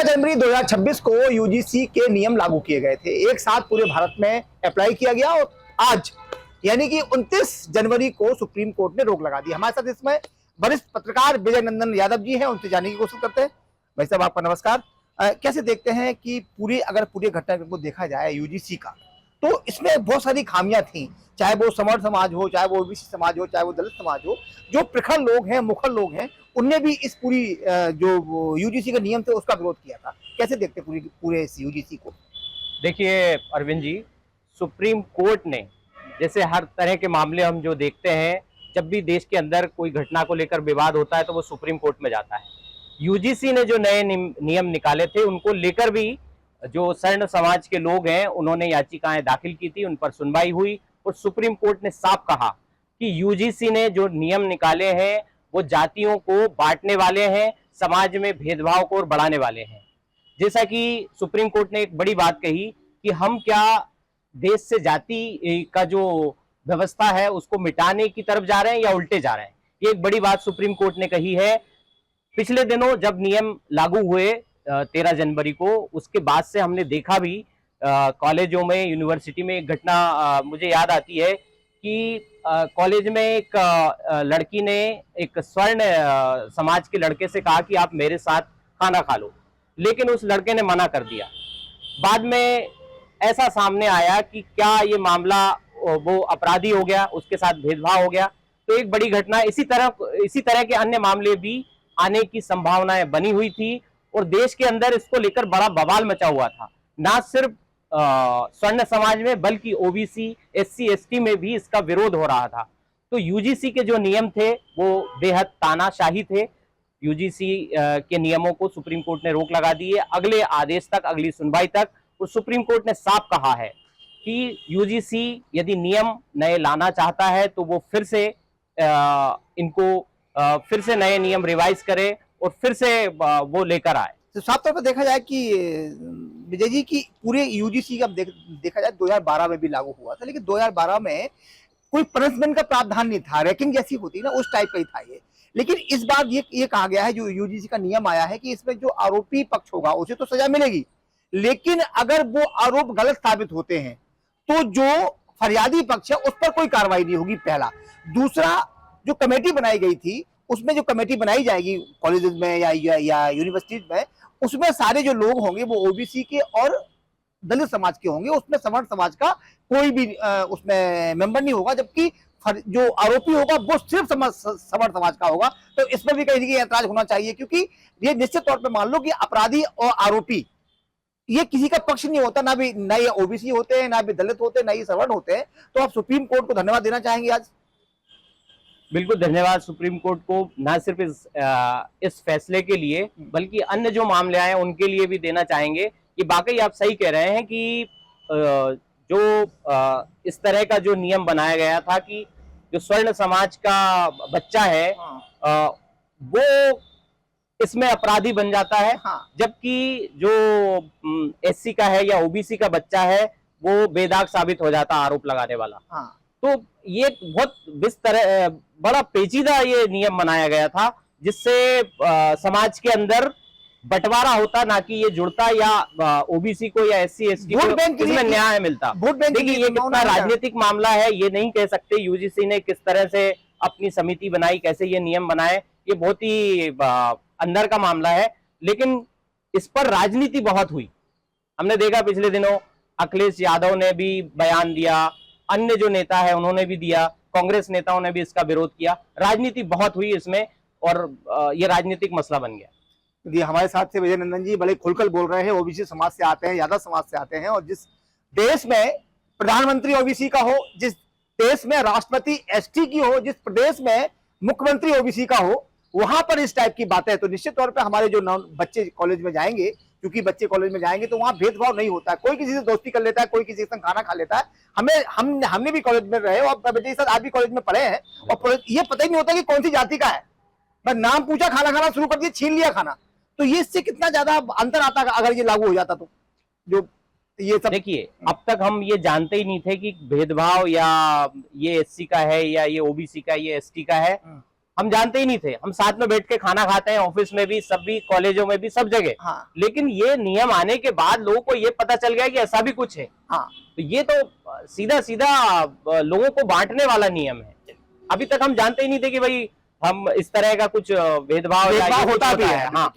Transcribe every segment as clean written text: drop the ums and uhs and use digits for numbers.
13 जनवरी 2026 को यूजीसी के नियम लागू किए गए थे। एक साथ पूरे भारत में अप्लाई किया गया और आज यानी कि 29 जनवरी को सुप्रीम कोर्ट ने रोक लगा दी। हमारे साथ इसमें वरिष्ठ पत्रकार विजय नंदन यादव जी हैं, उनसे जानने की कोशिश करते हैं। भाई साहब, आपका नमस्कार। कैसे देखते हैं कि पूरे घटना को देखा जाए यूजीसी का, तो इसमें बहुत सारी खामियां थी, चाहे वो समर्थ समाज हो, चाहे वो ओबीसी समाज हो, चाहे वो दलित समाज हो। जो प्रखर लोग हैं, मुखर लोग हैं, उनने भी इस पूरी जो यूजीसी का नियम थे उसका विरोध किया था। कैसे देखते पूरे इस यूजीसी को? देखिए अरविंद जी, सुप्रीम कोर्ट ने जैसे हर तरह के मामले हम जो देखते हैं, जब भी देश के अंदर कोई घटना को लेकर विवाद होता है तो वो सुप्रीम कोर्ट में जाता है। यूजीसी ने जो नए नियम निकाले थे उनको लेकर भी जो सर्ण समाज के लोग हैं उन्होंने याचिकाएं दाखिल की थी, उन पर सुनवाई हुई और सुप्रीम कोर्ट ने साफ कहा कि यूजीसी ने जो नियम निकाले हैं वो जातियों को बांटने वाले हैं, समाज में भेदभाव को और बढ़ाने वाले हैं। जैसा कि सुप्रीम कोर्ट ने एक बड़ी बात कही कि हम क्या देश से जाति का जो व्यवस्था है उसको मिटाने की तरफ जा रहे हैं या उल्टे जा रहे हैं। ये एक बड़ी बात सुप्रीम कोर्ट ने कही है। पिछले दिनों जब नियम लागू हुए 13 जनवरी को, उसके बाद से हमने देखा भी कॉलेजों में, यूनिवर्सिटी में एक घटना मुझे याद आती है कि कॉलेज में एक लड़की ने एक स्वर्ण समाज के लड़के से कहा कि आप मेरे साथ खाना खा लो, लेकिन उस लड़के ने मना कर दिया। बाद में ऐसा सामने आया कि क्या ये मामला वो अपराधी हो गया, उसके साथ भेदभाव हो गया। तो एक बड़ी घटना, इसी तरह के अन्य मामले भी आने की संभावनाएं बनी हुई थी और देश के अंदर इसको लेकर बड़ा बवाल मचा हुआ था। ना सिर्फ स्वर्ण समाज में बल्कि ओबीसी, एससी, एसटी में भी इसका विरोध हो रहा था। तो यूजीसी के जो नियम थे वो बेहद तानाशाही थे। यूजीसी के नियमों को सुप्रीम कोर्ट ने रोक लगा दी है अगले आदेश तक, अगली सुनवाई तक। और सुप्रीम कोर्ट ने साफ कहा है कि यूजीसी यदि नियम नए लाना चाहता है तो वो फिर से फिर से नए नियम रिवाइज करे और फिर से वो लेकर आए। तो साफ तौर पर देखा जाए कि विजय जी की पूरे यूजीसी का देखा जाए 2012 में भी लागू हुआ था, लेकिन 2012 में कोई पनिशमेंट का प्रावधान नहीं था, रैंकिंग जैसी होती है ना उस टाइप का ही था ये। लेकिन इस बार ये कहा गया है, जो यूजीसी का नियम आया है कि इसमें जो आरोपी पक्ष होगा उसे तो सजा मिलेगी, लेकिन अगर वो आरोप गलत साबित होते हैं तो जो फरियादी पक्ष है उस पर कोई कार्रवाई नहीं होगी, पहला। दूसरा, जो कमेटी बनाई गई थी, उसमें जो कमेटी बनाई जाएगी कॉलेजेस में या यूनिवर्सिटीज में, उसमें सारे जो लोग होंगे वो ओबीसी के और दलित समाज के होंगे। उसमें समर्थ समाज का कोई भी उसमें मेंबर नहीं होगा, जबकि जो आरोपी होगा वो सिर्फ समर्थ समाज का होगा। तो इस पर भी कहीं ना कहीं ऐतराज होना चाहिए, क्योंकि ये निश्चित तौर पर मान लो कि अपराधी और आरोपी ये किसी का पक्ष नहीं होता, ना ये ओबीसी होते हैं, ना भी दलित होते हैं, ना ये सवर्ण होते हैं। तो आप सुप्रीम कोर्ट को धन्यवाद देना चाहेंगे आज? बिल्कुल धन्यवाद सुप्रीम कोर्ट को, ना सिर्फ इस फैसले के लिए बल्कि अन्य जो मामले आए उनके लिए भी देना चाहेंगे कि वाकई आप सही कह रहे हैं कि जो इस तरह का जो नियम बनाया गया था कि जो स्वर्ण समाज का बच्चा है वो इसमें अपराधी बन जाता है, जबकि जो एससी का है या ओबीसी का बच्चा है वो बेदाग साबित हो जाता आरोप लगाने वाला। तो ये बहुत बड़ा पेचीदा ये नियम बनाया गया था, जिससे समाज के अंदर बंटवारा होता, ना कि ये जुड़ता या ओबीसी को या एससी एसटी को इसमें न्याय मिलता। देखिए ये कितना राजनीतिक मामला है, ये नहीं कह सकते यूजीसी ने किस तरह से अपनी समिति बनाई, कैसे ये नियम बनाए, ये बहुत ही अंदर का मामला है। लेकिन इस पर राजनीति बहुत हुई। हमने देखा पिछले दिनों अखिलेश यादव ने भी बयान दिया, अन्य जो नेता है उन्होंने भी दिया, कांग्रेस नेताओं ने भी इसका विरोध किया। राजनीति बहुत हुई इसमें और ये राजनीतिक मसला बन गया। ये हमारे साथ से विजय नंदन जी बड़े खुलकर बोल रहे हैं, ओबीसी समाज से आते हैं, यादव समाज से आते हैं, और जिस देश में प्रधानमंत्री ओबीसी का हो, जिस देश में राष्ट्रपति एसटी की हो, जिस प्रदेश में मुख्यमंत्री ओबीसी का हो, वहां पर इस टाइप की बातें है। तो निश्चित तौर पर हमारे जो बच्चे कॉलेज में जाएंगे, क्योंकि बच्चे कॉलेज में जाएंगे तो वहां भेदभाव नहीं होता है, कोई किसी से दोस्ती कर लेता है, कोई किसी के साथ खाना खा लेता है। हमने भी कॉलेज में रहे और बच्चे के साथ आप भी कॉलेज में पढ़े हैं, और ये पता ही नहीं होता कि कौन सी जाति का है, बस नाम पूछा, खाना खाना शुरू कर दिया, छीन लिया खाना। तो ये इससे कितना ज्यादा अंतर आता अगर ये लागू हो जाता तो। जो ये सब देखिए, अब तक हम ये जानते ही नहीं थे कि भेदभाव या ये एससी का है या ये ओबीसी का, ये एसटी का है। हम जानते ही नहीं थे, हम साथ में बैठ के खाना खाते हैं, ऑफिस में भी, सभी कॉलेजों में भी, सब जगह। हाँ लेकिन ये नियम आने के बाद लोगों को ये पता चल गया कि ऐसा भी कुछ है। हाँ तो ये तो सीधा सीधा लोगों को बांटने वाला नियम है। अभी तक हम जानते ही नहीं थे कि भाई हम इस तरह का कुछ भेदभाव या ये कुछ होता भी है। हाँ,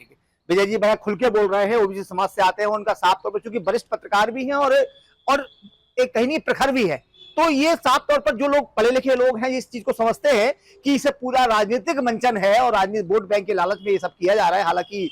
विजय जी बड़ा खुल के बोल रहे हैं, ओबीसी समाज से आते हैं, उनका साफ तौर पर, चूंकि वरिष्ठ पत्रकार भी हैं और एक कहीं नहीं प्रखर भी है, तो ये साफ तौर पर जो लोग पढ़े लिखे लोग हैं इस चीज को समझते हैं कि इसे पूरा राजनीतिक मंचन है और राजनीतिक वोट बैंक के लालच में ये सब किया जा रहा है। हालांकि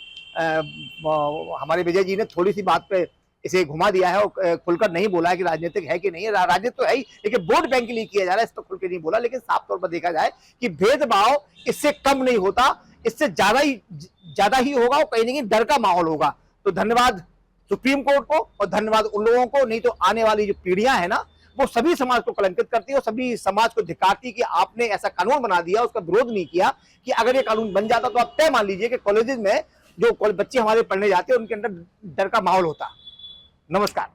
हमारे विजय जी ने थोड़ी सी बात पे इसे घुमा दिया है और खुलकर नहीं बोला है कि राजनीतिक है कि नहीं है। राजनीतिक तो है ही, लेकिन वोट बैंक के लिए किया जा रहा है, इस तो खुल के नहीं बोला। लेकिन साफ तौर पर देखा जाए कि भेदभाव इससे कम नहीं होता, इससे ज्यादा ही होगा और कहीं ना कहीं डर का माहौल होगा। तो धन्यवाद सुप्रीम कोर्ट को और धन्यवाद उन लोगों को, नहीं तो आने वाली जो पीढ़ियां है ना वो सभी समाज को कलंकित करती है और सभी समाज को धिक्कारती कि आपने ऐसा कानून बना दिया, उसका विरोध नहीं किया। कि अगर ये कानून बन जाता तो आप तय मान लीजिए कि कॉलेजेस में जो बच्चे हमारे पढ़ने जाते हैं उनके अंदर डर का माहौल होता। नमस्कार।